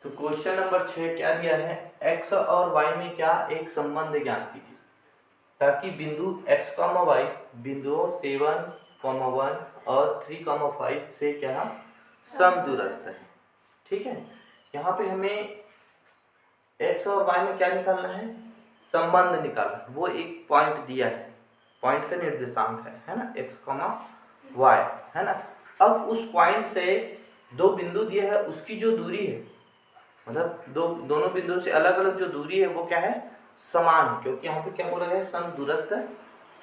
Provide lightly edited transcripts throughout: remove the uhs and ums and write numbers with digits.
तो question number 6 क्या दिया है, x और y में क्या एक संबंध ज्ञात कीजिए ताकि बिंदु x, y बिंदुओं 7, 1 और 3, 5 से क्या समदूरस्थ है। ठीक है, यहाँ पे हमें x और y में क्या निकालना है, संबंध निकालना है। वो एक पॉइंट दिया है, पॉइंट का निर्देशांक है ना, x, y है ना। अब उस पॉइंट से दो बिंदु दिया है, उसकी जो दूरी है, मतलब दोनों बिंदु से अलग अलग जो दूरी है वो क्या है, समान है, क्योंकि यहाँ पे क्या बोला गया है, समदूरस्थ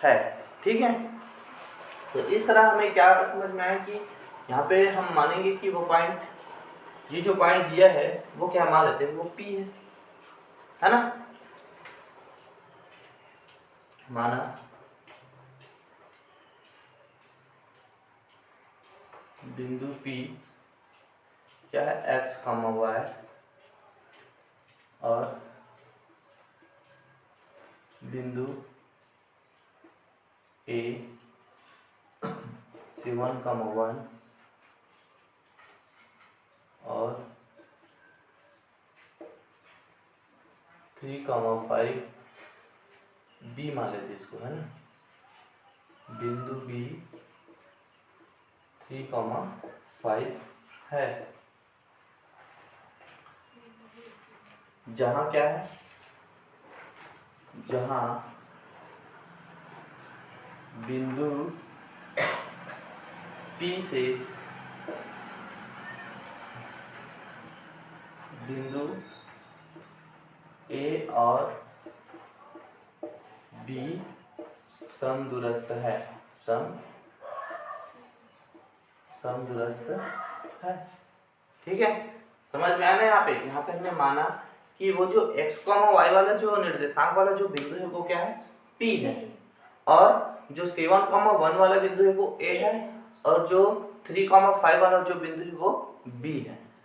है। ठीक है, तो इस तरह हमें क्या समझ में आया कि यहाँ पे हम मानेंगे कि वो पॉइंट, ये जो पॉइंट दिया है वो क्या मान लेते हैं, वो P है ना। माना बिंदु P क्या है, x, y और बिंदु A 7, 1 और 3, 5 B मान लेते इसको, है ना। बिंदु B 3, 5 है, जहाँ क्या है, जहाँ बिंदु P से बिंदु A और B समदूरस्थ है, समदूरस्थ है। ठीक है, समझ में आया ना। यहाँ पे हमने माना कि वो जो x, y वाला जो निर्देशांक वाला जो बिंदु है वो क्या है, P है, और जो 7, 1 वाला बिंदु है वो A है, और जो 3, 5 वाला जो बिंदु है वो B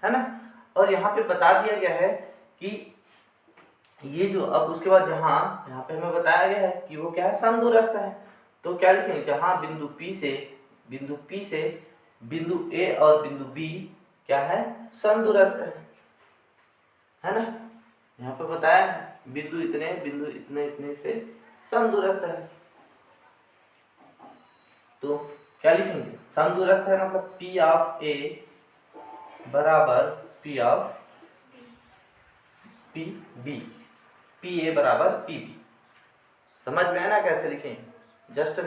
है ना। और यहाँ पे बता दिया गया है कि ये जो, अब उसके बाद जहाँ यहाँ पे हमें बताया गया है कि वो क्या है, समदूरस्थ है, तो क्या लिखेंगे, जहाँ बिंदु P से बिंदु A और बिंदु B क्या है, समदूरस्थ है ना। यहाँ पे बताया है बिंदु इतने से समदूरस्थ है, तो क्या लिखेंगे, समदूरस्थ है मतलब P ऑफ A बराबर P ऑफ B, PA बराबर PB। समझ में आया ना कैसे लिखें, जस्ट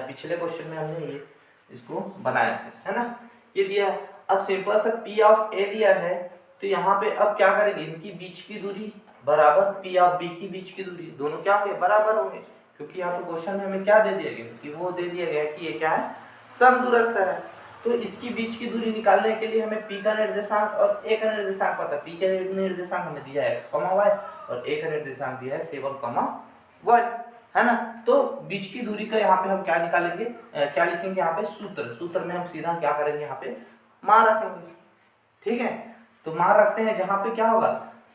पिछले क्वेश्चन में हमने ये इसको बनाया था, है ना। ये दिया, अब सिंपल सा P ऑफ A दिया है, तो यहाँ पे अब क्या करेंगे, इनकी बीच की दूरी बराबर P ऑफ B की बीच की दूरी, दोनों क्या होंगे, बराबर होंगे, क्योंकि यहाँ पे क्वेश्चन में हमें क्या दे दिया गया कि वो दे दिया गया कि ये क्या है, समदूरस्थ है। तो इसकी बीच की दूरी निकालने के लिए हमें P का निर्देशांक और A का निर्देशांक पता है। P का निर्देशांक हमें दिया है x, y और A का निर्देशांक दिया है 7, 1 है ना। तो बीच की दूरी का यहाँ पे हम क्या निकालेंगे, क्या लिखेंगे यहाँ पे, सूत्र में हम सीधा क्या करेंगे, यहाँ पे मान रखेंगे। ठीक है, तो मान रखते हैं, जहाँ पे क्या होगा,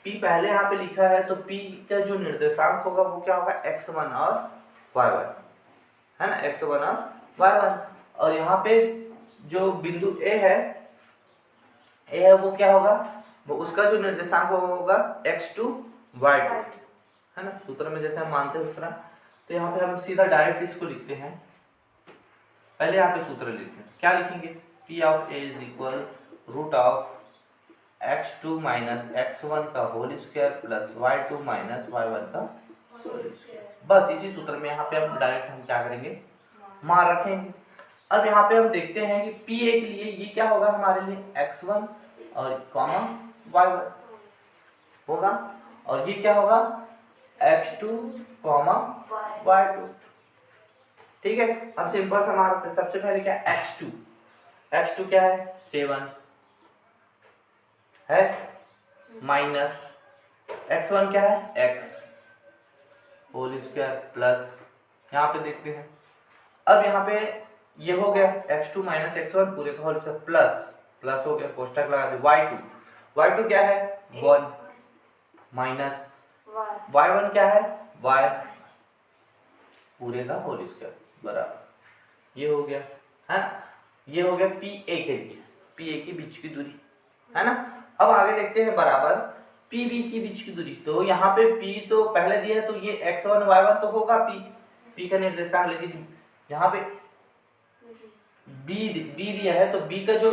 P पहले यहाँ पे लिखा है, तो P का जो निर्देशांक होगा वो क्या होगा, x1 और y1 है ना, x1 और y1। और यहाँ पे जो बिंदु A है वो क्या होगा, वो उसका जो निर्देशांक होगा x2, y2 है ना। सूत्र में जैसे हम मानते हैं उस तरह, तो यहाँ पे हम सीधा डायरेक्ट इसको लिखते हैं। पहले यहाँ पे सूत्र लिखते हैं, क्या लिखेंगे, P of A is equal root of x2 minus x1 का whole square plus y2 minus y1 का होल स्क्वायर। बस इसी सूत्र में यहाँ पे हम डायरेक्ट हम क्या करेंगे, मान रखेंगे। अब यहाँ पे हम देखते हैं कि P A के लिए ये क्या होगा, हमारे लिए x1 और y1 होगा, और ये क्या होगा, x2, y2। ठीक है, अब सिंपल सा मान रखते हैं। सबसे पहले क्या, x2 क्या है, 7 है, माइनस x1 क्या है, x होल स्क्वायर प्लस, यहाँ पे देखते हैं, अब यहाँ पे ये हो गया x2 माइनस x1 पूरे का होल स्क्वायर प्लस हो गया, कोष्टक लगा दे, y2 क्या है, 1 माइनस y1 क्या है, y पूरे का होल स्क्वायर बराबर, ये हो गया है, ये हो गया PA के लिए, PA की बीच की दूरी है ना। अब आगे देखते हैं बराबर पी बी के बीच की दूरी। तो यहाँ पे पी तो पहले दिया है तो ये x1 y1 तो होगा पी का निर्देशांक, लेकिन यहाँ पे बी दिया है तो बी का जो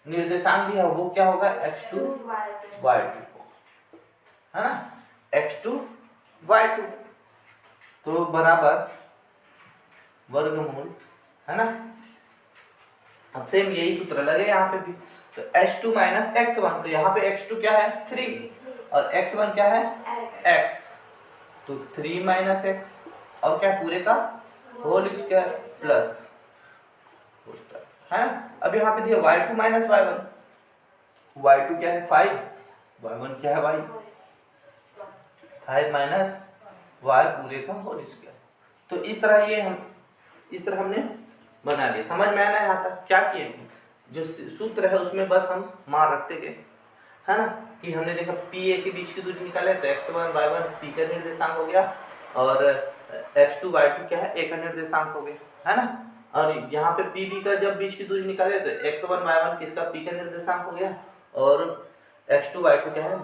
निर्देशांक दिया है वो क्या होगा x2 y2 है ना, x2 y2। तो बराबर वर्गमूल है ना, अब सेम यही सूत्र लगे यहाँ पे भी। तो h2 माइनस x1, तो यहाँ पे x2 क्या है 3 और x1 क्या है x, तो 3 माइनस x और क्या पूरे का होल स्क्वायर प्लस है ना। अब यहाँ पे दिया y2 माइनस y1, y2 क्या है 5, y1 क्या है y, 5 माइनस y पूरे का होल स्क्वायर। तो इस तरह हमने बना लिया। समझ में आना यहाँ तक क्या किए, जो सूत्र है उसमें बस हम मान रखते गए है ना, कि हमने देखा पी ए के बीच की दूरी निकाले तो x1 y1 पी का निर्देशांक हो गया और x2 y2 क्या है ए का निर्देशांक हो गया है ना। और यहाँ पे पी बी का जब बीच की दूरी निकाले तो x1 y1 किसका पी का निर्देशांक हो गया और x2 y2 क्या है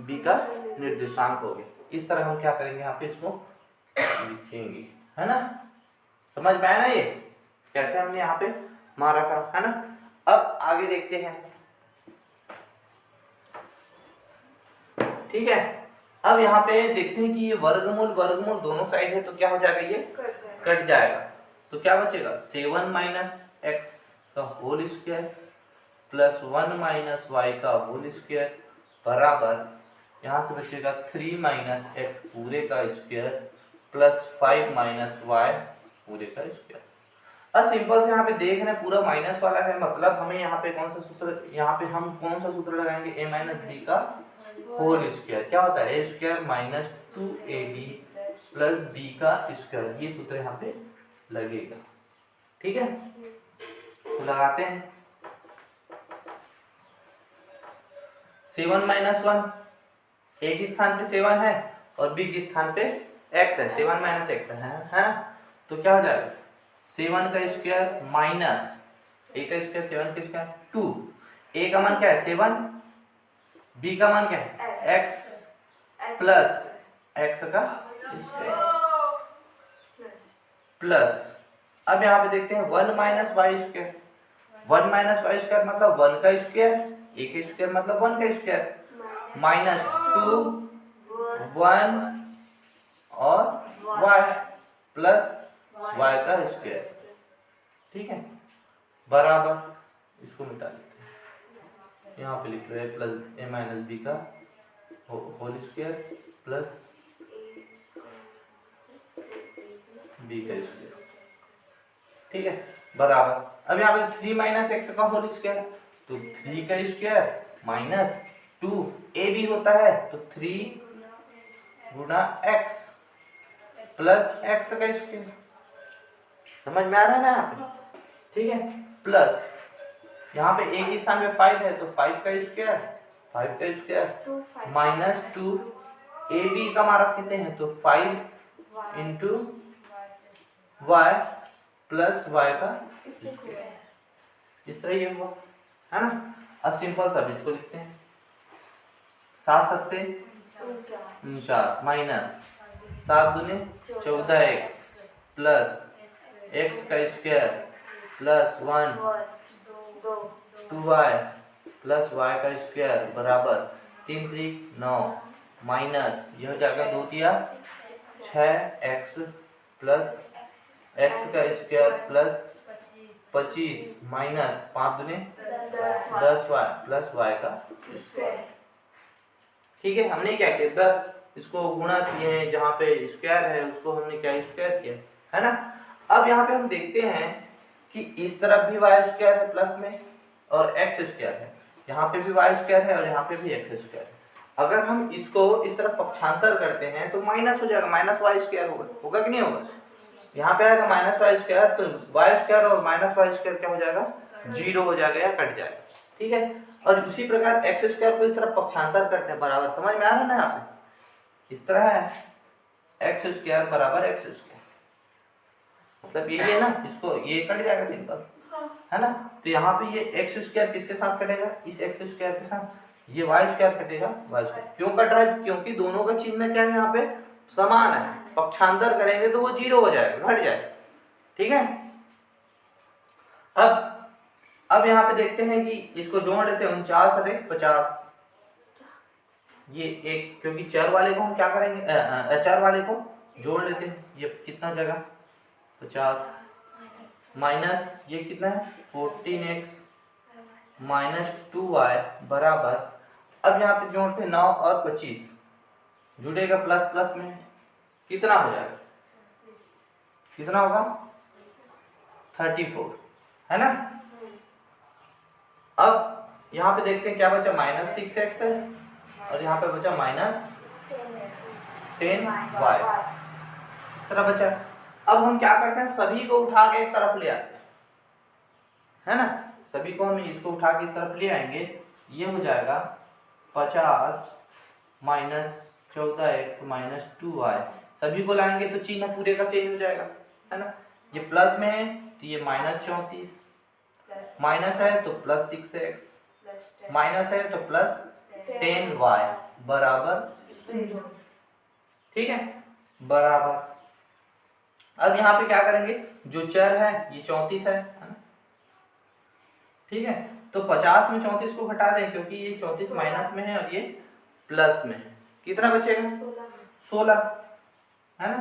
बी का निर्देशांक हो गया। इस तरह हम क्या करेंगे यहाँ पे इसको लिखेंगे है ना। समझ में आया ना ये कैसे हमने यहाँ पे मान रखा है ना। अब आगे देखते हैं, ठीक है। अब यहाँ पे देखते हैं कि ये वर्गमूल दोनों साइड है तो क्या हो जाएगा, ये कट जाएगा। तो क्या बचेगा 7 माइनस एक्स का whole square plus 1 minus y का होल स्क्वायर बराबर यहाँ से बचेगा 3 माइनस एक्स पूरे का स्क्वायर प्लस 5 माइनस वाई पूरे का स्क्वायर। अब सिंपल से यहाँ पे देख रहे हैं पूरा माइनस वाला है, मतलब हमें यहाँ पे कौन सा सूत्र, यहाँ पे हम कौन सा सूत्र लगाएंगे a माइनस बी का होल स्क्वायर। क्या होता है a square minus 2ab plus b का स्क्वायर, ये सूत्र यहाँ पे लगेगा। ठीक है तो लगाते हैं 7 माइनस 1 a के स्थान पे 7 है और b के स्थान पे x है, 7 माइनस x है तो क्या हो जाएगा 7 का स्क्वायर माइनस a का स्क्वायर 7 का स्क्वायर 2, a का मान क्या है 7, b का मान क्या है x प्लस x का स्क्वायर प्लस अब यहाँ पे देखते हैं 1 minus y square, 1 minus y square मतलब 1 का स्क्वायर, a का स्क्वायर मतलब 1 का स्क्वायर माइनस 2 1 और y प्लस y का स्क्वायर। ठीक है बराबर इसको मिटा देते हैं, यहाँ पे लिख लो a plus a minus b का होल स्क्वायर प्लस बी का स्क्वायर। ठीक है बराबर अब यहाँ पे 3 माइनस एक्स का होल स्क्वायर तो 3 का स्क्वायर माइनस 2 ए भी होता है तो 3 गुना एक्स प्लस एक्स का स्क्वायर। समझ में आ रहा है ना यहाँ पे, ठीक है प्लस यहाँ पे ए के स्थान पे 5 है तो 5 का स्क्वायर माइनस 2 ए बी का मान रख देते हैं तो 5 इंटू वाई प्लस वाई का स्क्वायर, इस तरह ये हुआ है ना। अब सिंपल सब इसको लिखते हैं 7 सत्ते 49 माइनस 7 दूनी 14x प्लस x का square plus 1 2y plus y का स्क्वायर बराबर 3 3 9 माइनस यह हो जाएगा 2 तिया 6x प्लस x का स्क्वायर प्लस 25 माइनस 5 दूनी 10y प्लस y का स्क्वायर। ठीक है हमने क्या किया 10 इसको गुणा किए हैं, जहाँ पे स्क्वायर है उसको हमने क्या स्क्वायर किया है ना। अब यहाँ पे हम देखते हैं कि इस तरफ भी वाई स्क्वायर है प्लस में और एक्स स्क्वायर है, यहाँ पे भी वाई स्क्वायर है और यहाँ पे भी एक्स स्क्वायर है। अगर हम इसको इस तरफ पक्षांतर करते हैं तो माइनस हो जाएगा, माइनस वाई स्क्वायर होगा कि नहीं होगा। यहाँ पे आएगा माइनस वाई स्क्वायर तो वाई स्क्वायर और माइनस वाई स्क्वायर क्या हो जाएगा 0 हो जाएगा या कट जाएगा। ठीक है और उसी प्रकार एक्स स्क्वायर को इस तरफ पक्षांतर करते हैं बराबर, समझ में आ रहा है ना यहाँ पे इस तरह है एक्स स्क्वायर बराबर एक्स स्क्वायर, मतलब ये है ना इसको ये कट जाएगा सिंपल है ना। तो यहाँ पे ये एक्स स्क्वायर किसके साथ कटेगा, इस एक्स स्क्वायर के साथ, ये वाई स्क्वायर कटेगा वाई स्क्वायर। क्यों कट रहा है, क्योंकि दोनों का चिन्ह क्या है यहाँ पे समान है, पक्षांतर करेंगे तो वो 0 हो जाएगा, घट जाएगा। ठीक है, अब यहाँ पे देखते हैं कि इसको जोड़ लेते हैं, 49 और 50, ये एक, क्योंकि चर वाले को हम क्या करेंगे, अचर वाले को जोड़ लेते हैं। ये कितना जगह 50 माइनस ये कितना है 14x माइनस 2y बराबर, अब यहाँ पे जोड़ते हैं 9 और 25, जुड़ेगा प्लस प्लस में, कितना हो जाएगा, कितना होगा 34, है ना। अब यहाँ पे देखते हैं क्या बचा, -6x है और यहाँ पे बचा -10y, इस तरह बचा। अब हम क्या करते हैं, सभी को उठा के एक तरफ ले आते हैं, है ना, सभी को हम इसको उठा के इस तरफ ले आएंगे, ये हो जाएगा 50 माइनस 14x माइनस 2y, सभी को लाएंगे तो चिन्ह पूरे का चेंज हो जाएगा, है ना। ये प्लस में है तो ये -34, माइनस है तो +6x, माइनस है तो +10y बराबर 0। ठीक है, बराबर। अब यहाँ पे क्या करेंगे, जो चर है ये 34 है ना, ठीक है, तो 50 में 34 को घटा दें, क्योंकि ये 34 माइनस में है और ये प्लस में है, कितना बचेगा 16, है ना।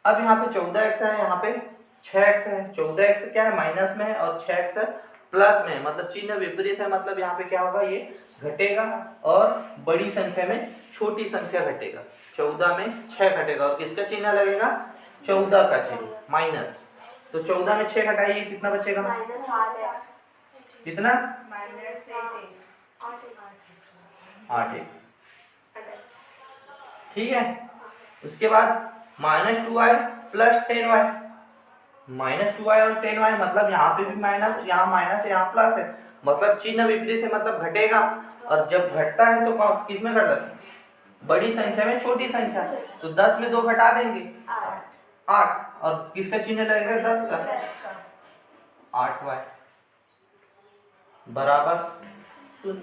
अब यहाँ पे 14x है, यहाँ पे 6x है, 14x क्या है माइनस में है और 6x है प्लस में, मतलब चिन्ह विपरीत है, मतलब यहाँ पे क्या होगा, ये घटेगा और बड़ी संख्या में छोटी संख्या घटेगा, 14 में 6 घटेगा और किसका चिन्ह लगेगा, 14 का चिन्ह, माइनस, तो 14 में 6 घटाइए कितना बचेगा, कितना -8x, ठीक है। उसके बाद -2y प्लस 10y, -2y और 10y, मतलब यहाँ पे भी माइनस, यहाँ माइनस है, यहाँ प्लस है, मतलब चिन्ह विपरीत है, मतलब घटेगा, और जब घटता है तो किस में घटता है, बड़ी संख्या में छोटी संख्या, तो 10 में 2 घटा देंगे 8, और किसका चिन्ह लगेगा 10 का, 8y बराबर 0।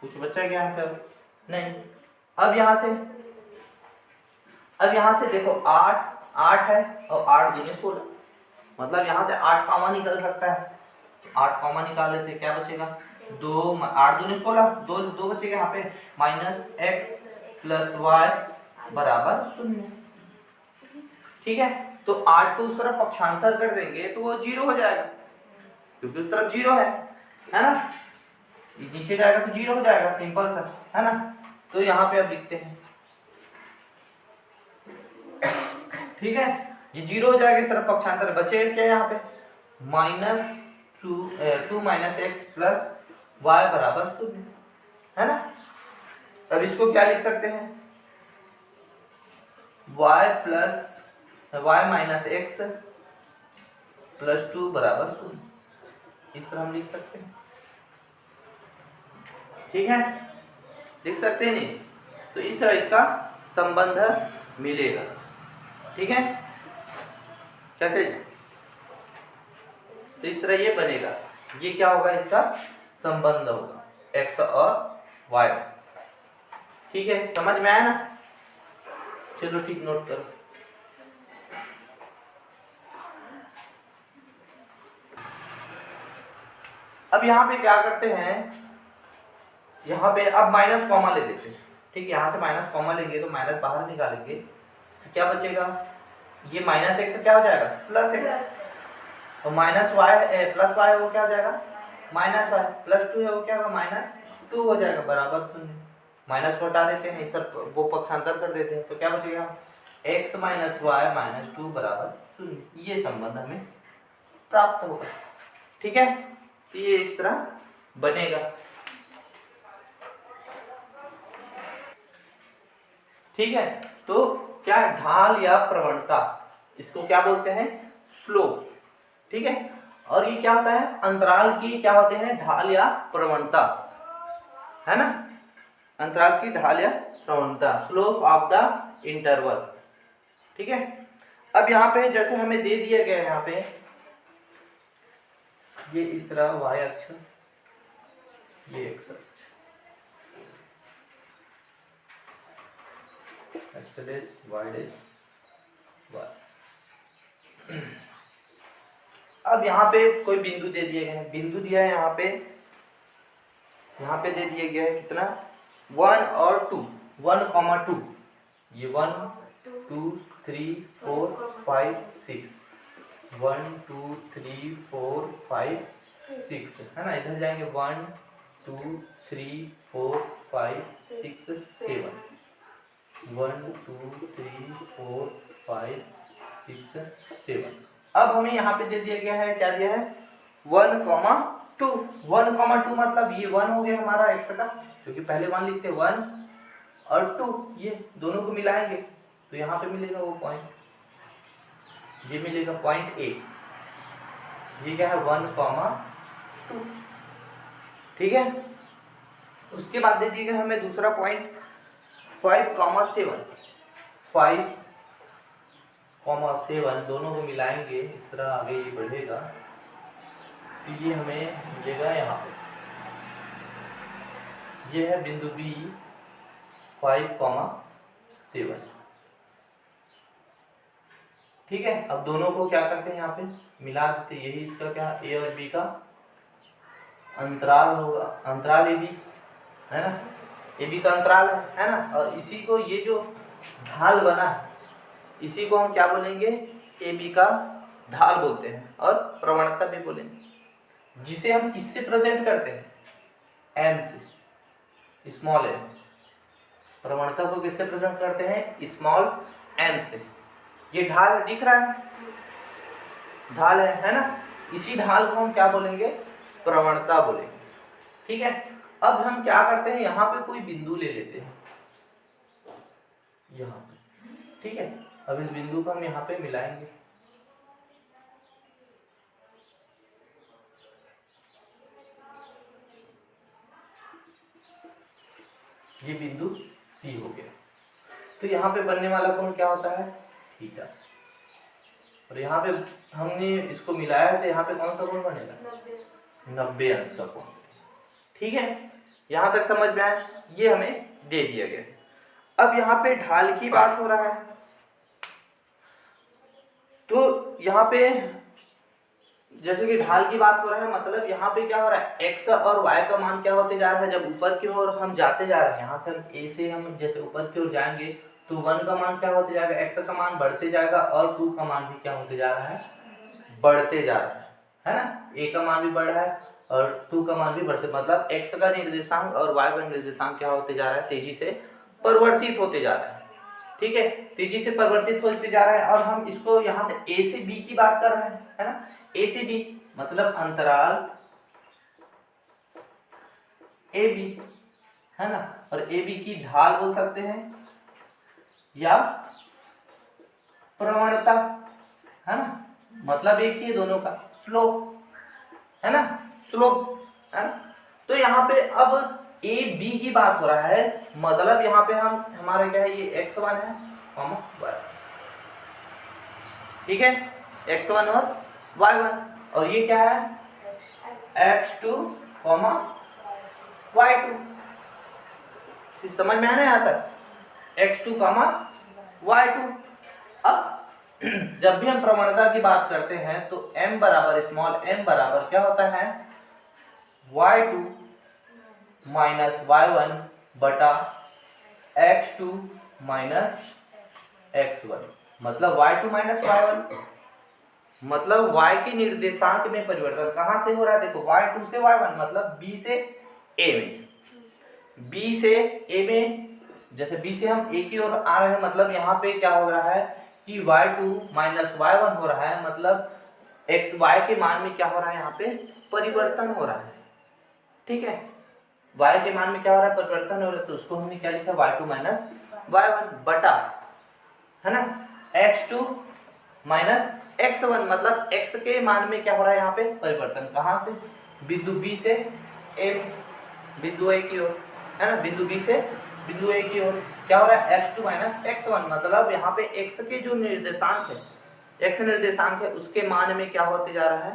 कुछ बचा क्या आंसर, नहीं। अब यहाँ से देखो 8 है और 8 दूनी 16, मतलब यहाँ से 8 कॉमन निकल सकता है, 8 कॉमन निकाल लेते, क्या बचेगा 2, 8 दूनी 16, 2 बचेगा यहाँ पे, -x प्लस y बराबर 0। ठीक है, तो 8 को उस तरफ पक्षांतर कर देंगे तो वो 0 हो जाएगा, क्योंकि उस तरफ 0 है ना, नीचे जाएगा तो 0 हो जाएगा, सिंपल सा, है ना। तो यहाँ पे अब लिखते हैं, ठीक है, ये 0 हो जाएगा, इस तरफ पक्षांतर बचेगा क्या, यहाँ पे -2 माइनस x प्लस y बराबर 0, है ना। अब इसको क्या लिख सकते हैं, y माइनस x प्लस 2 बराबर 0, इस तरह हम लिख सकते हैं, ठीक है, लिख सकते हैं नहीं, तो इस तरह इसका संबंध मिलेगा, ठीक है, कैसे, तो इस तरह ये बनेगा, ये क्या होगा, इसका संबंध होगा x और y, ठीक है, समझ में आया ना, चलो ठीक, नोट करो। अब यहाँ पे क्या करते हैं, यहाँ पे अब माइनस कॉमा ले लेते हैं, ठीक है, यहाँ से माइनस कॉमा लेंगे तो माइनस बाहर निकालेंगे तो क्या बचेगा, ये -x से क्या हो जाएगा +x, और -y प्लस y वो क्या हो जाएगा -y, प्लस 2 है वो क्या होगा -2 हो जाएगा बराबर 0, माइनस को हटा देते हैं, इस तरफ वो पक्षांतर कर देते हैं, तो क्या बचेगा x माइनस वाई माइनस 2 बराबर 0, ये संबंध हमें प्राप्त होगा, ठीक है, तो ये इस तरह बनेगा, ठीक है। तो क्या ढाल या प्रवणता, इसको क्या बोलते हैं, स्लोप, ठीक है, और ये क्या होता है, अंतराल की क्या होते हैं, ढाल या प्रवणता, है ना, अंतराल की ढाल या प्रवणता, स्लोप ऑफ द इंटरवल, ठीक है। अब यहाँ पे जैसे हमें दे दिया गया है, यहाँ पे ये इस तरह वाई अक्ष, ये एक्स अक्ष, x dash y dash y. अब यहाँ पे कोई बिंदु दे दिए गए हैं, बिंदु दिया है यहाँ पे दे दिया गया है कितना 1 और 2, 1,2, ये 1 2 3 4 5 6, 1 2 3 4 5 6 है ना। इधर जाएंगे 1 2 3 4 5 6 7, 1 2 3 4 5 6 7। अब हमें यहाँ पे दे दिया गया है, क्या दिया है 1,2, 1,2 मतलब ये 1 हो गया हमारा एक्स का, क्योंकि पहले 1 लिखते 1 और 2, ये दोनों को मिलाएंगे तो यहाँ पे मिलेगा वो पॉइंट, ये मिलेगा पॉइंट ए, ये क्या है 1,2, ठीक है। उसके बाद दे दिएगा हमें दूसरा पॉइंट 5,7, 5,7 दोनों को मिलाएंगे इस तरह आगे ये बढ़ेगा तो ये हमें मिलेगा यहाँ पे, ये है बिंदु बी 5,7, ठीक है। अब दोनों को क्या करते हैं यहाँ पे मिला देते, यही इसका क्या ए और बी का अंतराल होगा, अंतराल ए बी है ना, ए बी का अंतराल है ना। और इसी को ये जो ढाल बना है इसी को हम क्या बोलेंगे ए बी का ढाल बोलते हैं और प्रवणता भी बोलेंगे, जिसे हम किससे प्रेजेंट करते हैं एम से, स्मॉल एम। प्रवणता को किससे प्रेजेंट करते हैं स्मॉल एम से। ये ढाल दिख रहा है, ढाल है ना, इसी ढाल को हम क्या बोलेंगे प्रवणता बोलेंगे, ठीक है। अब हम क्या करते हैं यहाँ पे कोई बिंदु ले लेते हैं यहाँ पे, ठीक है। अब इस बिंदु को हम यहाँ पे मिलाएंगे, ये बिंदु सी हो गया। तो यहाँ पे बनने वाला कोण क्या होता है थीटा, और यहाँ पे हमने इसको मिलाया है तो यहाँ पे कौन सा कोण बनेगा 90 अंश का कोण, ठीक है। यहाँ तक समझ में आया, ये हमें दे दिया गया। अब यहाँ पे ढाल की बात हो रहा है तो यहाँ पे जैसे कि ढाल की बात हो रहा है मतलब यहाँ पे क्या हो रहा है x और y का मान क्या होते जा रहा है, जब ऊपर की ओर हम जाते जा रहे हैं, यहाँ से हम a से हम जैसे ऊपर की ओर जाएंगे तो 1 का मान क्या होते जाएगा x का मान बढ़ते जाएगा और 2 का मान भी क्या होते जा रहा है बढ़ते जा रहा है ना। a का मान भी बढ़ रहा है और 2 का मान भी बढ़ते, मतलब x का निर्देशांक और y का निर्देशांक क्या होते जा रहा है तेजी से परिवर्तित होते जा रहा है, ठीक है, तेजी से परिवर्तित होते जा रहा है। और हम इसको यहाँ से a से b की बात कर रहे हैं है ना, a से b मतलब अंतराल ab है ना, और ab की ढाल बोल सकते हैं या प्रवणता है ना, मतलब एक ही दोनों का स्लोप है ना, स्लोप है ना। तो यहाँ पे अब ए बी की बात हो रहा है, मतलब यहाँ पे हम हमारे क्या है ये x1 है y, ठीक है, x1 और y1, और ये क्या है x2 y2। समझ में आना यहाँ तक x2 y2। अब जब भी हम प्रवणता की बात करते हैं तो m बराबर स्मॉल m बराबर क्या होता है y2 माइनस y1 बटा x2 माइनस x1, मतलब y2 माइनस y1, मतलब y के निर्देशांक में परिवर्तन कहाँ से हो रहा है, देखो y2 से y1 मतलब b से a में, b से a में, जैसे b से हम a की ओर आ रहे हैं मतलब यहाँ पे क्या हो रहा है कि y2 माइनस y1 हो रहा है, मतलब xy के मान में क्या हो रहा है यहाँ पे परिवर्तन हो रहा है, ठीक है। y के मान में क्या हो रहा है परिवर्तन हो रहा है, तो उसको हमने क्या लिखा y2 माइनस y1 बटा है ना x2 माइनस x1, मतलब x के मान में क्या हो रहा है यहाँ पे परिवर्तन, कहाँ से बिंदु b से a, बिंदु a की ओर है ना, बिंदु b से बिंदु a की ओर क्या हो रहा है x2 माइनस x1, मतलब यहाँ पे x के जो निर्देशांक है, x निर्देशांक है उसके मान में क्या होते जा रहा है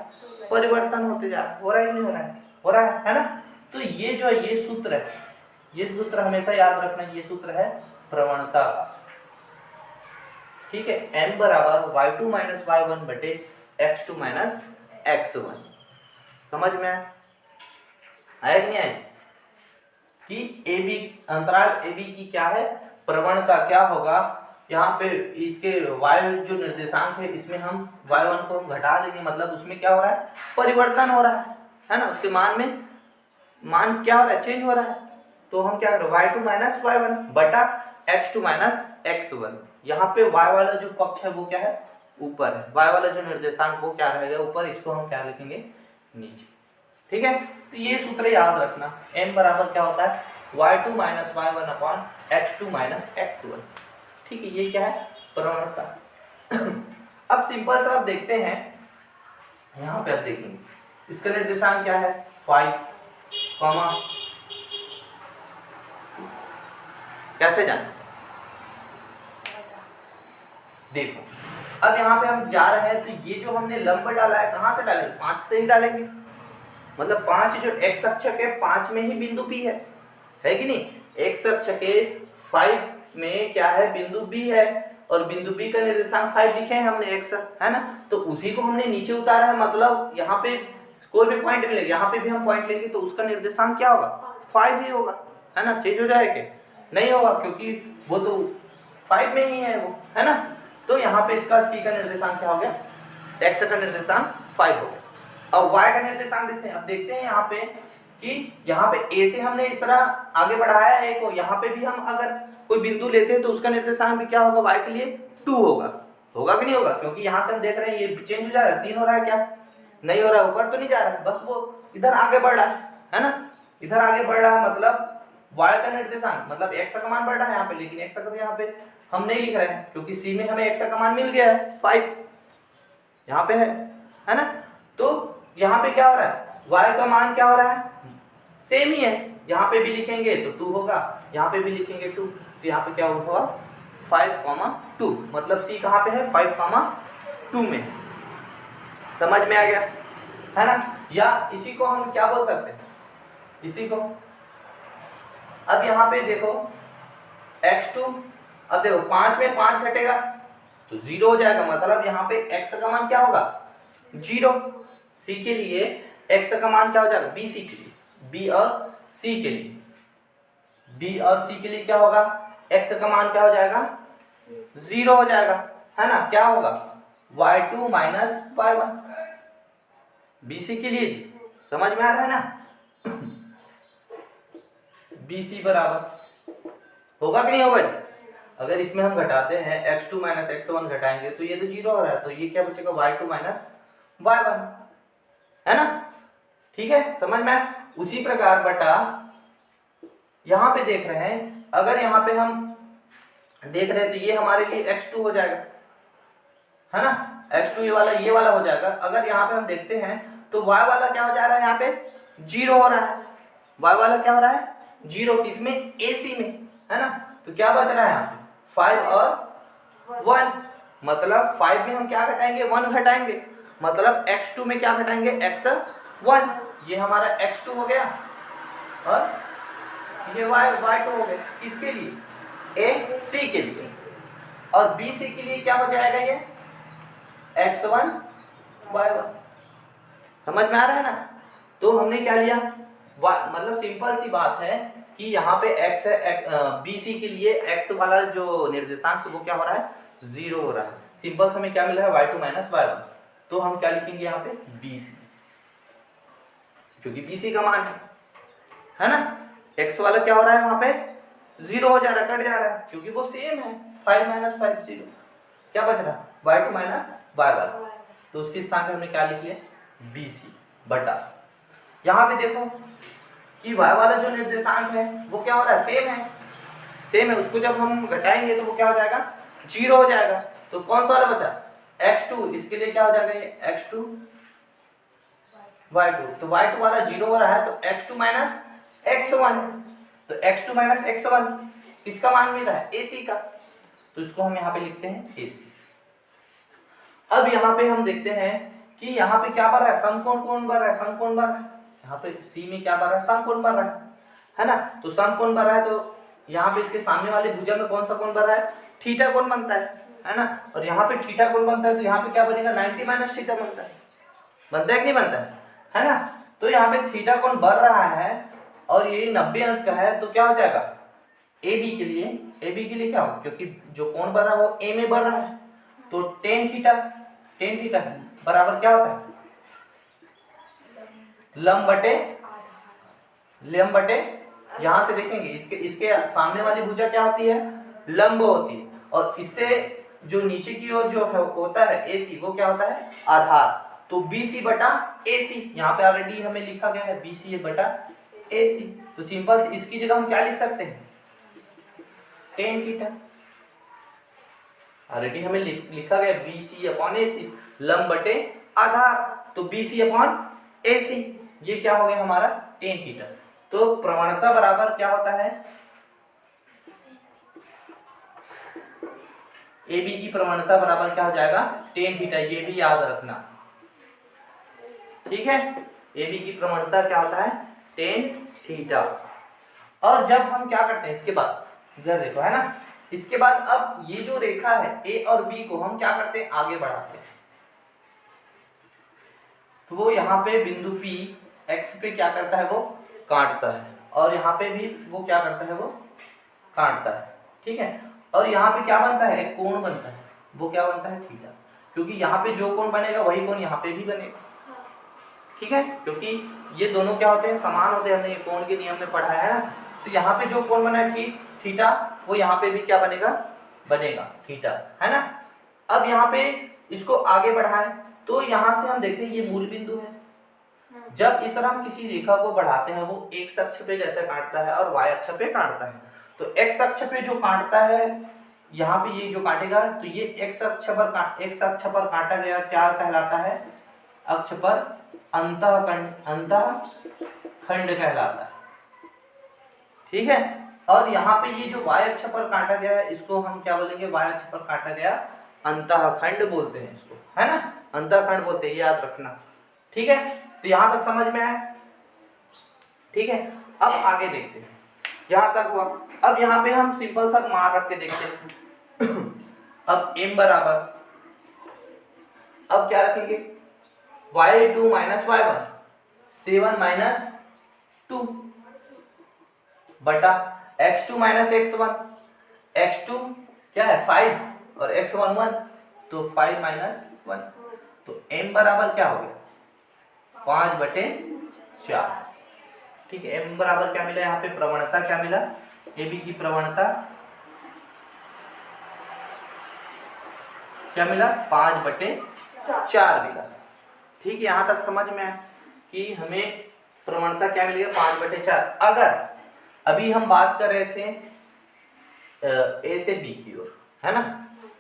परिवर्तन होते जा रहा है। हो रहा है कि नहीं हो रहा है? हो रहा है ना। तो ये जो ये सूत्र है, ये सूत्र हमेशा याद रखना, ये सूत्र है प्रवणता का। ठीक है, m बराबर y2 माइनस y1 बटे x2 माइनस x1। समझ में आया कि नहीं आया? कि ए बी अंतराल ए बी की क्या है प्रवणता, क्या होगा यहाँ पे इसके y जो निर्देशांक है इसमें हम y1 को घटा देंगे, मतलब उसमें क्या हो रहा है परिवर्तन हो रहा है ना, उसके मान में मान क्या हो रहा है चेंज हो रहा है। तो हम क्या करें y2 माइनस y1 बटा x2 माइनस x1। यहाँ पे y वाला जो पक्ष है वो क्या है ऊपर है, y वाला जो निर्देशांक वो क्या रहेगा ऊपर, इसको हम क्या लिखेंगे नीचे। ठीक है, तो ये सूत्र याद रखना, m बराबर क्या होता है y2 minus y1 upon x2 minus x1। ठीक है, ये क्या है प्रवणता। अब सिंपल सा आप देखते हैं, यहाँ पे आप देखेंगे इसका निर्देशांक क्या है 5, कैसे जाने देखो। अब यहाँ पे हम जा रहे हैं तो ये जो हमने लंब डाला है कहाँ से डालेंगे 5 से ही डालेंगे, मतलब 5 जो x अक्ष के 5 में ही बिंदु P है कि नहीं, x अक्ष के 5 में क्या है बिंदु B है और बिंदु B का निर्देशांक 5 लिखे हैं हमने x है ना, तो उसी को हमने नीचे उतारा है, मतलब यहाँ पे कोई भी पॉइंट नहीं लेंगे, यहाँ पे भी हम पॉइंट लेंगे तो उसका निर्देशांक क्या होगा 5 ही होगा, है ना। चेंज हो जाएगा नहीं होगा क्योंकि वो तो 5 में ही है वो, है ना। तो यहाँ पे इसका c का निर्देशांक क्या हो गया, x का निर्देशांक 5 हो गया। अब y का निर्देशांक देखते हैं, अब देखते हैं यहाँ पे कि यहाँ पे a से हमने इस तरह आगे बढ़ाया है को, यहाँ पे भी हम अगर कोई बिंदु लेते हैं तो उसका निर्देशांक भी क्या होगा y के लिए 2 होगा, होगा कि नहीं होगा, क्योंकि यहाँ से हम देख रहे हैं ये चेंज हो जा रहा है, 3 हो रहा है क्या नहीं हो रहा है, ऊपर तो नहीं जा रहा है, बस वो इधर आगे बढ़ रहा है ना, इधर आगे बढ़ रहा है, मतलब y का निर्देशांक मतलब x का मान बढ़ रहा है यहाँ पे, लेकिन x का तो यहाँ पे हम नहीं लिख रहे हैं क्योंकि c में हमें x का मान मिल गया है 5 यहाँ पे है ना। तो यहाँ पे क्या हो रहा है y का मान क्या हो रहा है सेम ही है, यहाँ पे भी लिखेंगे तो 2 होगा, यहाँ पे भी लिखेंगे 2, तो यहाँ पे क्या होगा 5, 2, मतलब c कहाँ पे है 5, 2 में। समझ में आ गया है ना। या इसी को हम क्या बोल सकते हैं, इसी को अब यहाँ पे देखो x2, अब देखो 5 में 5 घटेगा तो 0 हो जाएगा, मतलब यहाँ पे x का मान क्या होगा 0, c के लिए x का मान क्या हो जाएगा b c के लिए, b और c के लिए, b और c के लिए क्या होगा x का मान क्या हो जाएगा 0 हो जाएगा, है ना। क्या होगा y2 माइनस y1 bc के लिए जी, समझ में आ रहा है ना। bc बराबर होगा कि नहीं होगा जी, अगर इसमें हम घटाते हैं x2 माइनस x1 घटाएंगे तो ये तो 0 हो रहा है, तो ये क्या बचेगा y2 माइनस y1, है ना। ठीक है, समझ में। उसी प्रकार बटा यहाँ पे देख रहे हैं, अगर यहाँ पे हम देख रहे हैं तो ये हमारे लिए x2 हो जाएगा, है ना, x2 ये वाला हो जाएगा। अगर यहाँ पे हम देखते हैं तो y वाला क्या हो जा रहा है यहाँ पे 0 हो रहा है, y वाला क्या हो रहा है 0 किसमें AC में, है ना। तो क्या बच रहा है यहाँ पे 5 और 1, मतलब 5 में हम क्या घटाएंगे 1 घटाएंगे, मतलब x2 में क्या घटाएंगे x1, ये हमारा x2 हो गया और ये y2 हो गया, किसके लिए AC के लिए, और BC के लिए क्या हो जाएगा ये x1 y1। समझ में आ रहा है ना। तो हमने क्या लिया मतलब सिंपल सी बात है कि यहाँ पे x BC के लिए x वाला जो निर्देशांक वो क्या हो रहा है 0 हो रहा है, सिंपल से हमें क्या मिल रहा है y2 माइनस y1, तो हम क्या लिखेंगे यहाँ पे BC, क्योंकि BC का मान है ना, x वाला क्या हो रहा है वहां पे 0 हो जा रहा है, कट जा रहा है क्योंकि वो सेम है 5 माइनस 5 0, क्या बच रहा है y2 माइनस y1, तो उसके स्थान पे हमने क्या लिख लिया BC बटा, यहाँ पे देखो कि y वाला जो निर्देशांक है वो क्या हो रहा है सेम है, उसको जब हम घटाएंगे तो वो क्या हो जाएगा 0 हो जाएगा, तो कौन सा वाला बचा x2, इसके लिए क्या हो जाएगा ये x2 y2, तो y2 वाला 0 हो रहा है तो x2 माइनस x1, तो x2 माइनस x1 किसका मान मिल रहा है AC का, तो इसको हम यहाँ पे लिखते हैं AC। अब यहाँ पे हम देखते हैं कि यहाँ पे क्या बन रहा है, समकोण कौन बन रहा है, समकोण बन रहा है। यहाँ पे सी में क्या बन रहा है, समकोण बन रहा है ना। तो समकोण बन रहा है तो यहाँ पे इसके सामने वाले भुजा में कौन सा कोण बन रहा है, थीटा कोण बनता है ना। और यहाँ पे थीटा कोण बनता है तो यहाँ पे क्या बनेगा, 90 माइनस थीटा बनता है कि नहीं बनता है ना। तो यहाँ पे थीटा कोण बढ़ रहा है और ये 90 अंश का है, तो क्या हो जाएगा, ए बी के लिए क्या हो, क्योंकि जो कोण बढ़ रहा है वो ए में बढ़ रहा है, तो टेन थीटा बराबर क्या होता है, लंब बटे यहां से देखेंगे इसके सामने वाली भुजा क्या होती है, लंब होती है, और इससे जो नीचे की ओर जो होता है AC वो क्या होता है, आधार। तो BC बटा AC, यहाँ पे ऑलरेडी हमें लिखा गया है BC बटा AC। तो सिंपल इसकी जगह हम क्या लिख सकते हैं, टेन थीटा। ऑलरेडी हमें लिखा गया BC अपॉन AC, लंब बटे आधार, तो BC अपॉन AC, ये क्या हो गया हमारा, टेन थीटा। तो प्रवणता बराबर क्या होता है, AB की प्रवणता बराबर क्या हो जाएगा, टेन थीटा, ये भी याद रखना, ठीक है। AB की प्रवणता क्या होता है, टेन थीटा। और जब हम क्या करते हैं इसके बाद, इधर देखो है ना, इसके बाद अब ये जो रेखा है A और B को हम क्या करते हैं, आगे बढ़ाते हैं। तो वो यहाँ पे बिंदु P x पे क्या करता है, वो काटता है, और यहाँ पे भी वो क्या करता है, वो काटता है, ठीक है। और यहाँ पे क्या बनता है, एक कोण बनता है, वो क्या बनता है, थीटा, क्योंकि यहाँ पे जो कोण बनेगा वही कोण यहाँ पे भी बनेगा, ठीक है, क्योंकि ये दोनों क्या होते हैं, समान होते हैं, हमने ये कोण के नियम में पढ़ा है ना। तो यहाँ पे जो कोण बना है थीटा, वो यहाँ पे भी क्या बनेगा थीटा, है ना। अब यहाँ पे इसको आगे बढ़ाएं तो यहाँ से हम देखते हैं ये मूल बिंदु है। जब इस तरह हम किसी रेखा को बढ़ाते हैं वो x अक्ष पे जैसे काटता है और y अक्ष पे काटता है, तो x अक्ष पे जो काटता है, यहाँ पे ये जो काटेगा, तो ये x अक्ष पर काटा गया क्या कहलाता है, अक्ष पर अंतःखंड कहलाता है, ठीक है। और यहाँ पे ये जो y अक्ष पर काटा गया है, इसको हम क्या बोलेंगे, y अक्ष पर काटा गया अंतःखंड बोलते हैं इसको, है ना, अंतःखंड बोलते हैं, याद रखना, ठीक है। तो यहां तक समझ में आया, ठीक है। अब आगे देखते हैं, यहां तक हुआ। अब यहाँ पे हम सिंपल सा मान रख के देखते हैं। अब m बराबर, अब क्या रखेंगे, y2 माइनस y1, 7 माइनस 2 बटा x2 माइनस x1, x2 क्या है 5 और x1 1, तो 5 माइनस 1, तो m बराबर क्या हो गया, 5/4, ठीक है। m बराबर क्या मिला, यहाँ पे प्रवणता क्या मिला, AB की प्रवणता क्या मिला, 5/4 मिला, ठीक है। यहाँ तक समझ में आया कि हमें प्रवणता क्या मिलेगा, 5/4। अगर अभी हम बात कर रहे थे A से B की ओर, है ना,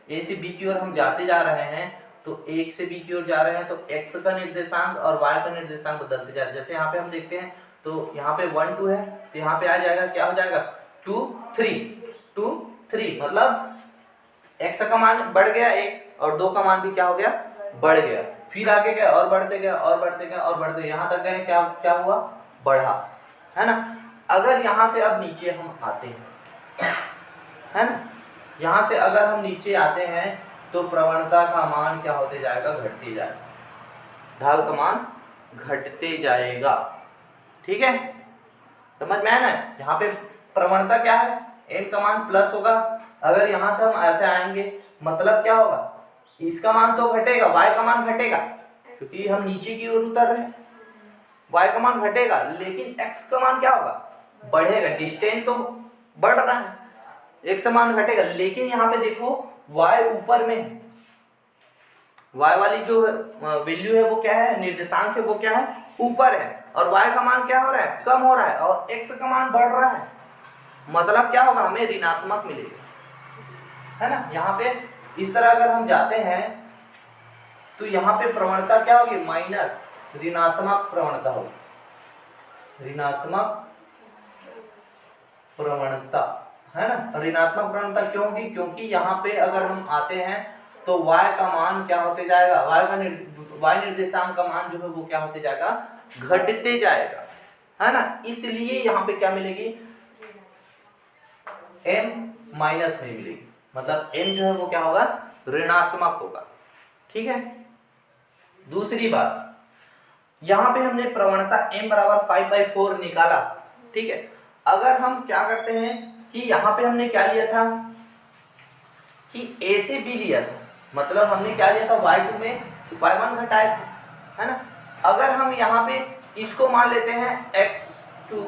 A से B की ओर हम जाते जा रहे हैं, तो 1 से B की ओर जा रहे हैं, तो x का निर्देशांक और y का निर्देशांक बदलते जा रहे हैं। जैसे यहाँ पे हम देखते हैं, तो यहाँ पे 1 2 है, तो यहाँ पे आ जाएगा, क्या हो जाएगा, 2 3, मतलब x का मान बढ़ गया 1 और 2 का मान भी क्या हो गया, बढ़ गया, फिर आगे गया और बढ़ते गया और बढ़ते गया और बढ़ते, यहाँ तक गए, क्या हुआ, बढ़ा, है ना। अगर यहाँ से अब नीचे हम आते हैं, है ना, यहाँ से अगर हम नीचे आते हैं तो प्रवणता का मान क्या होते जाएगा, घटते जाएगा, ढाल का मान घटते जाएगा, ठीक है, समझ में आया ना। यहाँ पे प्रवणता क्या है, m का मान प्लस होगा, अगर यहाँ से हम ऐसे आएंगे मतलब क्या होगा, इसका मान तो घटेगा, y का मान घटेगा, क्योंकि हम नीचे की ओर उतर रहे हैं, y का मान घटेगा, लेकिन x का मान क्या होगा, बढ़ेगा, डिस्टेंस तो बढ़ रहा है, x का मान घटेगा, लेकिन यहाँ पे देखो y ऊपर में, y वाली जो वैल्यू है वो क्या है, निर्देशांक है वो क्या है, ऊपर है, और y का मान क्या हो रहा है, कम हो रहा है, और x का मान बढ़ रहा है, मतलब क्या होगा, हमें ऋणात्मक मिलेगा, है ना। यहाँ पे इस तरह अगर हम जाते हैं तो यहाँ पे प्रवणता क्या होगी, माइनस, ऋणात्मक प्रवणता होगी, ऋणात्मक प्रवणता, है ना। ऋणात्मक प्रवणता क्यों होगी, क्योंकि यहाँ पे अगर हम आते हैं तो y का मान क्या होते जाएगा, y निर्देशांक का मान जो है वो क्या होते जाएगा, घटते जाएगा, है ना। इसलिए यहाँ पे क्या मिलेगी, m माइनस में मिलेगी, मतलब m जो है वो क्या होगा, ऋणात्मक होगा, ठीक है। दूसरी बात, यहाँ पे हमने प्रवणता m बराबर 5/4 निकाला, ठीक है। अगर हम क्या करते हैं कि यहाँ पे हमने क्या लिया था कि a से b लिया था, मतलब हमने क्या लिया था, y2 में y1 घटाए थे, है ना। अगर हम यहाँ पे इसको मान लेते हैं x2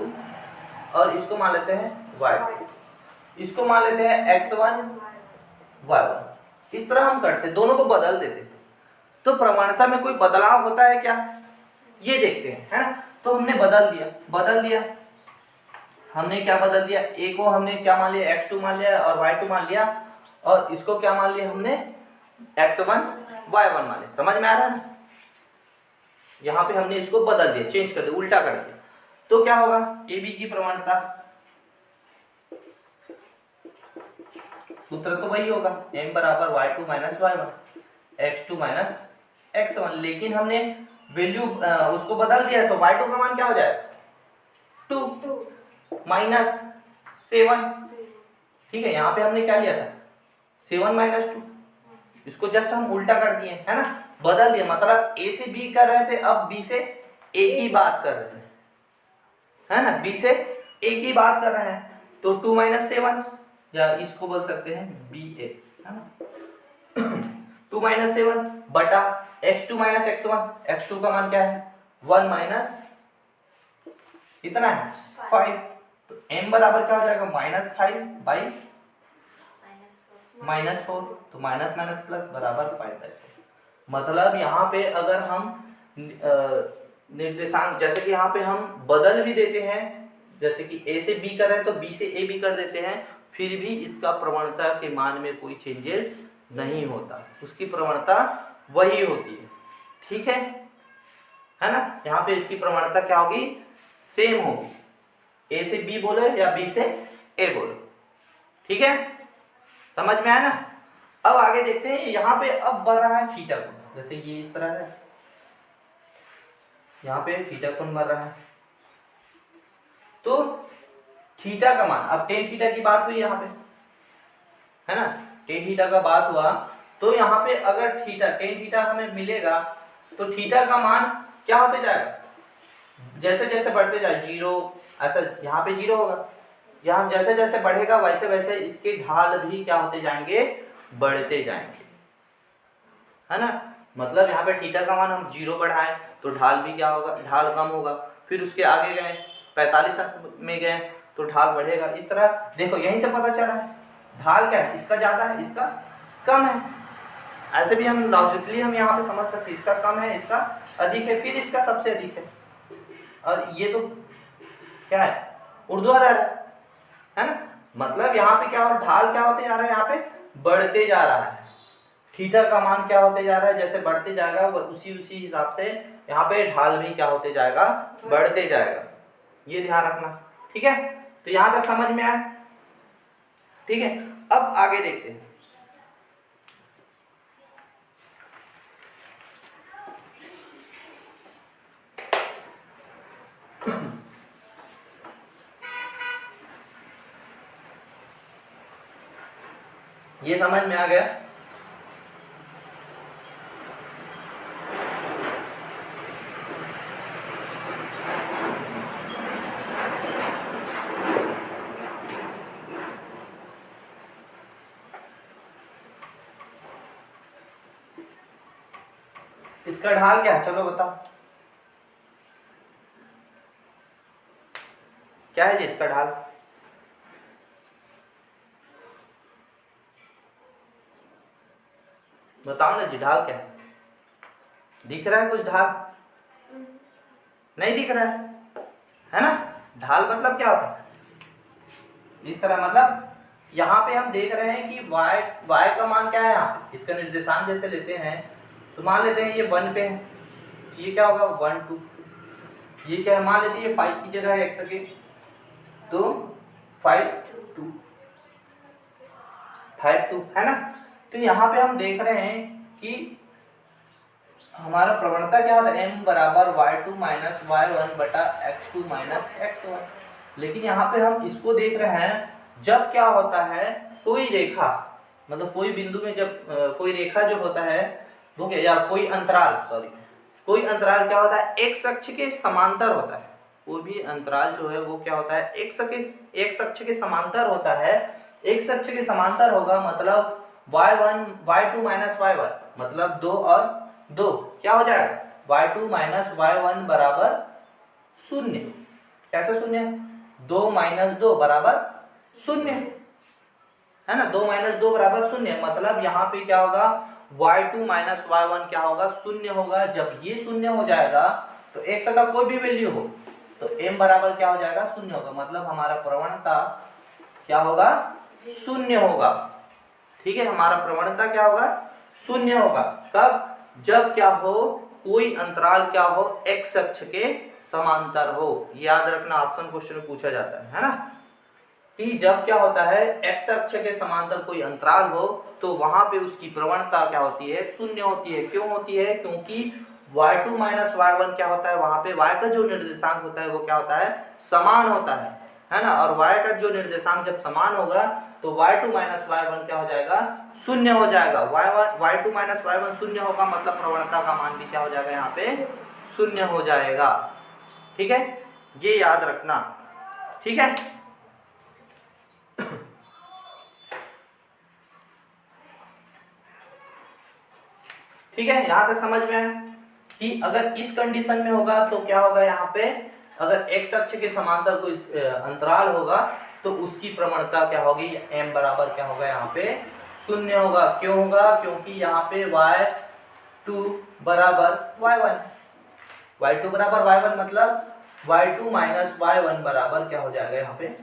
और इसको मान लेते हैं y2, इसको मान लेते हैं x1 y1, इस तरह हम करते, दोनों को बदल देते, तो प्रवणता में कोई बदलाव होता है क्या, ये देखते हैं, है ना। तो हमने बदल दिया, हमने क्या बदल दिया, a को हमने क्या मान लिया, x2 मान लिया और y2 मान लिया, और इसको क्या मान लिया हमने, x1 y1 मान लिया। समझ में आ रहा है ना, यहाँ पे हमने इसको बदल दिया, चेंज कर दिया, उल्टा कर दिया, तो क्या होगा, ए बी की प्रवणता, सूत्र तो वही होगा, m बराबर y2 minus y1 x2 minus x1, लेकिन हमने वैल्यू उसको बदल दिया है, तो y2 का मान क्या हो जाएगा, 2 माइनस 7, ठीक है। यहाँ पे हमने क्या लिया था, 7 माइनस 2, इसको जस्ट हम उल्टा कर दिए, है ना, बदल दिया, मतलब a से b कर रहे थे, अब b से a की बात कर रहे हैं, है ना, b से a की बात कर रहे हैं, तो 2 माइनस 7, या इसको बोल सकते हैं ba, है ना। 2 माइनस 7 बटा x2 माइनस x1, x2 का मान क्या है, 1 माइनस इतना है 5, तो m बराबर क्या हो जाएगा, -5 बाई -4, तो माइनस माइनस प्लस बराबर 5/4। मतलब यहाँ पे अगर हम निर्देशांक, जैसे कि यहाँ पे हम बदल भी देते हैं, जैसे कि a से b कर रहे हैं तो b से a भी कर देते हैं, फिर भी इसका प्रवणता के मान में कोई चेंजेस नहीं होता, उसकी प्रवणता वही होती है, ठीक है ना। यहाँ पे इसकी प्रवणता क्या होगी, सेम होगी, a से b बोलो या b से a बोलो, ठीक है, समझ में आया ना। अब आगे देखते हैं, यहाँ पे अब बढ़ रहा है थीटा कोण, जैसे ये इस तरह है, यहाँ पे थीटा कोण बढ़ रहा है, तो थीटा का मान, अब टेन थीटा की बात हुई यहाँ पे, है ना, टेन थीटा का बात हुआ, तो यहाँ पे अगर थीटा, टेन थीटा हमें मिलेगा, तो थीटा का मान क्या होते जाएगा, जैसे जैसे बढ़ते जाए 0, ऐसा यहाँ पे 0 होगा, यहाँ जैसे जैसे बढ़ेगा वैसे वैसे इसके ढाल भी क्या होते जाएंगे, बढ़ते जाएंगे, है ना। मतलब यहाँ पे थीटा का मान हम 0 बढ़ाएं तो ढाल भी क्या होगा, ढाल कम होगा, फिर उसके आगे गए 45 अंश में गए तो ढाल बढ़ेगा, इस तरह देखो यहीं से पता चला है ढाल क्या है, इसका ज्यादा है इसका कम है, ऐसे भी हम लॉजिकली हम यहाँ पे समझ सकते हैं, इसका कम है इसका अधिक है, फिर इसका सबसे अधिक है, और ये तो क्या है, ऊर्ध्वाधर है ना। मतलब यहाँ पे क्या हो, ढाल क्या होते जा रहा है, यहाँ पे बढ़ते जा रहा है, थीटा का मान क्या होते जा रहा है, जैसे बढ़ते जाएगा उसी हिसाब से यहाँ पे ढाल भी क्या होते जाएगा, बढ़ते जाएगा, ये ध्यान रखना, ठीक है। तो यहाँ तक समझ में आया, ठीक है। अब आगे देखते हैं, ये समझ में आ गया, इसका ढाल क्या है, चलो बताओ क्या है जी इसका ढाल, बताओ ना जी, ढाल क्या है, दिख रहा है कुछ ढाल, नहीं दिख रहा है ना। ढाल मतलब क्या होता है, इस तरह, मतलब यहाँ पे हम देख रहे हैं कि y का मान क्या है, यहाँ पे इसका निर्देशांक जैसे लेते हैं तो मान लेते हैं ये 1 पे है, ये क्या होगा 1 2, ये क्या है, मान लेते हैं ये 5 की जगह है x के, तो 5 2 5 2 है ना। तो यहाँ पे हम देख रहे हैं कि हमारा प्रवणता क्या होता है, m बराबर y2 माइनस y1 बटा x2 माइनस x1। लेकिन यहाँ पे हम इसको देख रहे हैं जब क्या होता है कोई रेखा, मतलब कोई बिंदु में जब कोई रेखा जो होता है वो क्या, या कोई अंतराल, सॉरी कोई अंतराल क्या होता है x अक्ष के समांतर होता है। कोई भी अंतराल जो है वो क्या होता है x अक्ष के समांतर होता है। x अक्ष के समांतर होगा मतलब y1 y2 माइनस y1 मतलब 2 और 2 क्या हो जाएगा, y2 माइनस y1 बराबर 0। कैसे 0, 2 माइनस 2 बराबर 0 है ना, 2 माइनस 2 बराबर 0 मतलब यहाँ पे क्या होगा y2 माइनस y1 क्या होगा 0 होगा। जब ये 0 हो जाएगा तो x का कोई भी वैल्यू हो तो m बराबर क्या हो जाएगा 0 होगा, मतलब हमारा प्रवणता क्या होगा 0 होगा। ठीक है, हमारा प्रवणता क्या होगा 0 होगा। तब जब क्या हो कोई अंतराल क्या हो x अक्ष के समांतर हो। याद रखना, ऑप्शन क्वेश्चन में पूछा जाता है ना, कि जब क्या होता है x अक्ष के समांतर कोई अंतराल हो तो वहां पे उसकी प्रवणता क्या होती है 0 होती है। क्यों होती है, क्योंकि y2 माइनस y1 क्या होता है, वहां पे y का जो निर्देशांक होता है वो क्या होता है समान होता है ना, और y का जो निर्देशांक जब समान होगा तो y2 माइनस y1 क्या हो जाएगा 0 हो जाएगा। y2 माइनस y1 0 होगा मतलब प्रवणता का मान भी क्या हो जाएगा यहाँ पे 0 हो जाएगा। ठीक है, ये याद रखना। ठीक है, ठीक है, यहां तक समझ में आया कि अगर इस कंडीशन में होगा तो क्या होगा, यहाँ पे अगर x अक्ष के समांतर कोई अंतराल होगा तो उसकी प्रवणता क्या होगी, m बराबर क्या होगा यहाँ पे 0 होगा। क्यों होगा, क्योंकि यहाँ पे y2 बराबर y1, y2 बराबर y1 मतलब y2 माइनस y1 बराबर क्या हो जाएगा यहाँ पे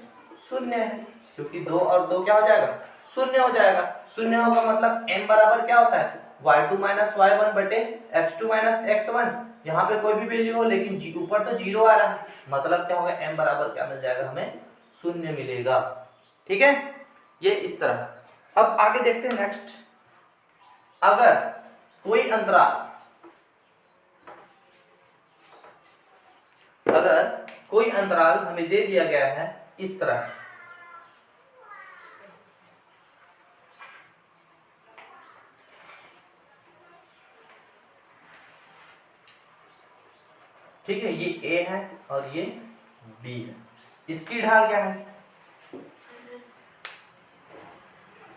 0 है, क्योंकि 2 और 2 क्या हो जाएगा 0 हो जाएगा। 0 होगा मतलब m बराबर क्या होता है y2 माइनस y1 बटे x2 माइनस x1। यहाँ पे कोई भी वैल्यू हो लेकिन ऊपर तो 0 आ रहा है मतलब क्या होगा m बराबर क्या मिल जाएगा हमें 0 मिलेगा। ठीक है, ये इस तरह। अब आगे देखते हैं नेक्स्ट, अगर कोई अंतराल हमें दे दिया गया है इस तरह, ठीक है, ये A है और ये B है, इसकी ढाल क्या है।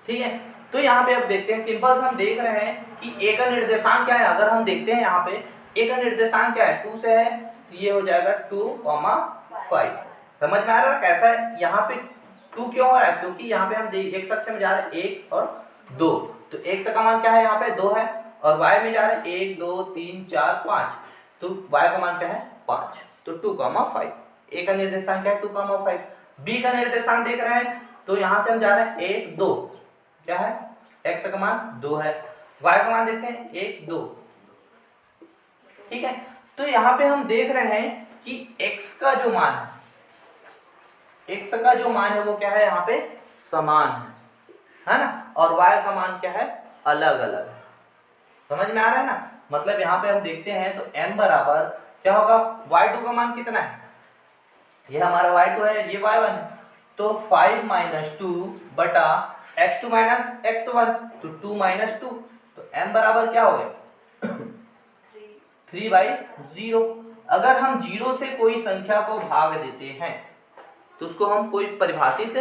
ठीक है, तो यहाँ पे अब देखते हैं, सिंपल हम देख रहे हैं कि A का निर्देशांक क्या है। अगर हम देखते हैं यहाँ पे A का निर्देशांक क्या है 2 से है तो ये हो जाएगा 2,5। समझ में आ रहा है कैसा है, यहाँ पे 2 क्यों हो रहा है, क्योंकि यहाँ पे हम x अक्ष में जा रहे हैं 1 और 2, तो x का मान क्या है यहाँ पे 2 है, और y में जा रहे हैं 1 2 3 4 5, तो y का मान क्या है 5, तो 2,5। A का निर्देशांक क्या है 2,5। B का निर्देशांक देख रहे हैं तो यहाँ से हम जा रहे हैं 1 2, क्या है x का मान 2 है, y का मान देखते हैं 1 2। ठीक है, तो यहाँ पे हम देख रहे हैं कि x का जो मान है वो क्या है यहाँ पे समान है ना, और y का मान क्या है अलग अलग है। समझ में आ रहा है ना, मतलब यहाँ पे हम देखते हैं तो m बराबर क्या होगा, y2 का मान कितना है, ये हमारा y2 है, ये y1 है, तो 5 माइनस 2 बटा x2 माइनस x1, तो 2 माइनस 2, तो m बराबर क्या हो गया 3/0। अगर हम 0 से कोई संख्या को भाग देते हैं तो उसको हम कोई परिभाषित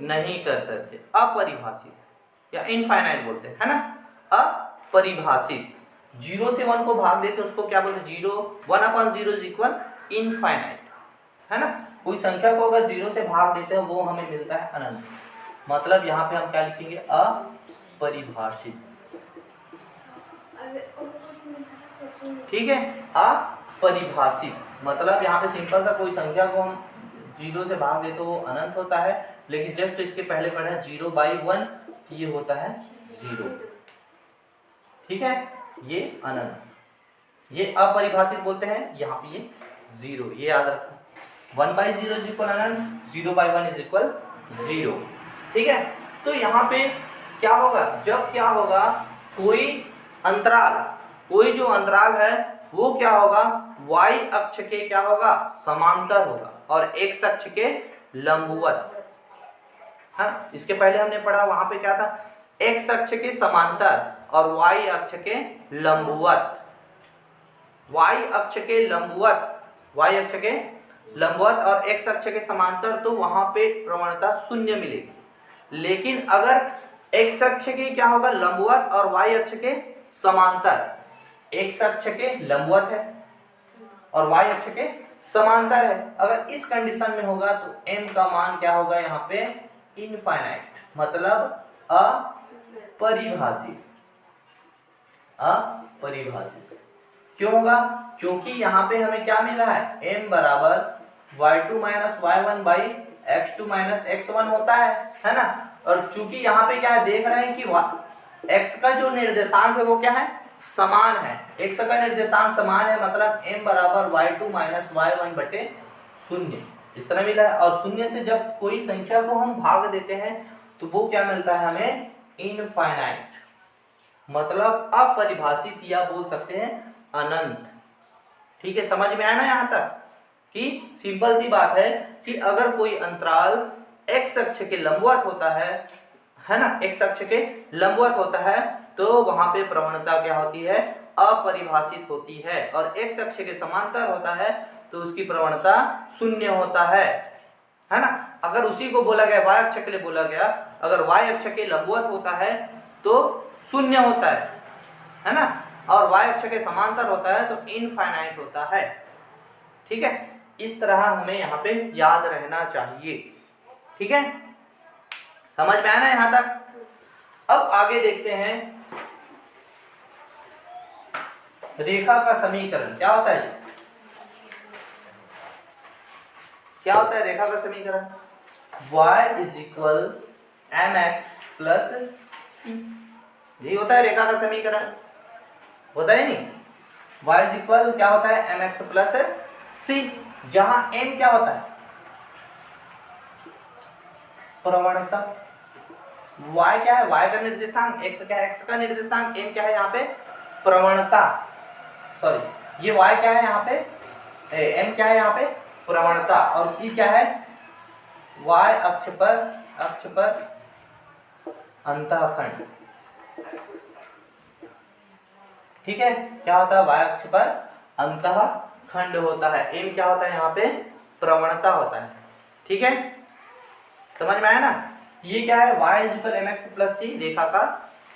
नहीं कर सकते, अपरिभाषित या इनफाइनाइट बोलते हैं, है ना, अपरिभाषित। 0 से 1 को भाग देते हैं उसको क्या बोलते हैं 0, 1/0 इज इक्वल इनफाइनाइट, है ना। कोई संख्या को अगर 0 से भाग देते हैं वो हमें मिलता है अनंत, मतलब यहाँ पे हम क्या लिखेंगे अपरिभाषित। ठीक है, अपरिभाषित मतलब यहाँ पे सिंपल सा कोई संख्या को हम 0 से भाग देते तो वो अनंत होता है, लेकिन जस्ट इसके पहले पढ़ा 0/1 ये होता है 0। ठीक है, ये अनंत, ये अपरिभाषित बोलते हैं, यहाँ पे ये 0, ये याद रखो। 1/0 is equal Anant, 0/1 is equal 0। ठीक है, तो यहाँ पे क्या होगा, जब क्या होगा कोई अंतराल कोई जो अंतराल है वो क्या होगा, y अक्ष के क्या होगा, समांतर होगा और x अक्ष के लंबवत। हाँ, इसके पहले हमने पढ़ा वहां पे क्या था, x अक्ष के समांतर और y अक्ष के लंबवत। y अक्ष के लंबवत, y अक्ष के लंबवत और x अक्ष के समांतर, तो वहां पे प्रवणता शून्य मिलेगी। लेकिन अगर x अक्ष के क्या होगा, लंबवत और y अक्ष के समांतर, x अक्ष के लंबवत है और y अक्ष के समांतर है, अगर इस कंडीशन में होगा तो m का मान क्या होगा यहाँ पे, इनफाइनाइट, मतलब अपरिभाषित। अपरिभाषित क्यों होगा, क्योंकि यहाँ पे हमें क्या मिल रहा है, m बराबर y2 minus y1 by x2 minus x1 होता है ना। और चूंकि यहाँ पे क्या है, देख रहे हैं कि x का जो निर्देशांक है वो क्या है, समान है, x का निर्देशांक समान है, मतलब m बराबर y2 माइनस y1 बटे शून्य, इस तरह मिला है। और शून्य से जब कोई संख्या को हम भाग देते हैं तो वो क्या मिलता है हमें, इनफाइनाइट, मतलब अपरिभाषित या बोल सकते हैं अनंत। ठीक है, समझ में आया ना यहाँ तक कि सिंपल सी बात है कि अगर कोई अंतराल x अक्ष के लंबवत होता है ना, x अक्ष के लंबवत होता है तो वहां पे प्रवणता क्या होती है, अपरिभाषित होती है, और x अक्ष के समांतर होता है तो उसकी प्रवणता शून्य होता है ना। अगर उसी को बोला गया y अक्ष के लिए बोला गया, अगर y अक्ष के लंबवत होता है तो शून्य होता है ना, और y अक्ष के समांतर होता है तो इनफाइनाइट होता है। ठीक है, इस तरह हमें यहाँ पे याद रहना चाहिए। ठीक है, समझ में आया ना यहाँ तक। अब आगे देखते हैं रेखा का समीकरण क्या होता है, क्या होता है रेखा का समीकरण, y is equal mx plus C, यही होता है रेखा का समीकरण, होता है नहीं, y इज इक्वल क्या होता है, mx प्लस सी, जहां m क्या होता है, प्रवणता, y क्या है, y का निर्देशांक, x क्या है, x का निर्देशांक, m क्या है यहाँ पे, प्रवणता, सॉरी ये y क्या है यहाँ पे, m क्या है यहाँ पे, प्रवणता, और c क्या है, y अक्ष पर अंतःखंड। ठीक है, क्या होता है, y अक्ष पर अंतःखंड होता है, m क्या होता है यहाँ पे, प्रवणता होता है। ठीक है, समझ में आया ना। ये क्या है, y is equal mx plus C, रेखा का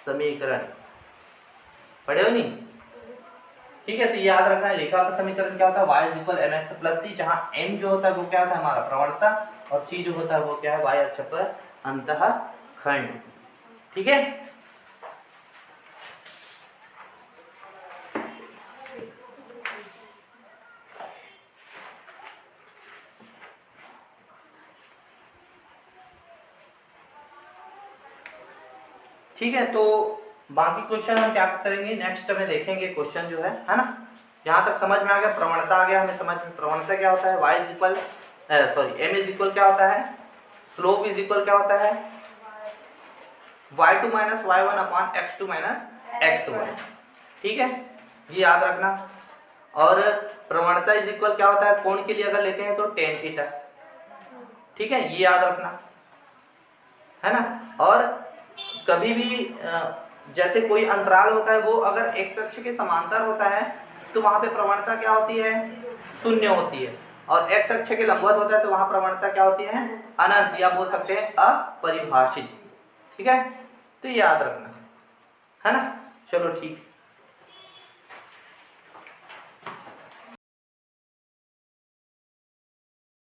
समीकरण, पढ़े हो नहीं। ठीक है, तो याद रखना है रेखा का समीकरण क्या होता है, y is equal mx plus c, जहां m जो होता है वो क्या होता है हमारा प्रवणता, और c जो होता है वो क्या है, y अक्ष पर अंतःखंड। ठीक है, ठीक है, तो बाकी क्वेश्चन हम क्या करेंगे नेक्स्ट में देखेंगे, क्वेश्चन जो है ना। यहाँ तक समझ में आ गया, प्रवणता आ गया हमें समझ में, प्रवणता क्या होता है, y is equal m is equal क्या होता है, स्लोप इज इक्वल क्या होता है, y2 minus y1 upon x2 minus x1। ठीक है, ये याद रखना। और प्रवणता इज इक्वल क्या होता है, कोण के लिए अगर लेते हैं तो tan थीटा। ठीक है, ये याद रखना है ना। और कभी भी जैसे कोई अंतराल होता है वो अगर x अक्ष के समांतर होता है तो वहां पे प्रवणता क्या होती है, शून्य होती है, और x अक्ष के लंबवत होता है तो वहां प्रवणता क्या होती है, अनंत, या बोल सकते हैं अपरिभाषित। ठीक है, तो याद रखना है ना। चलो ठीक।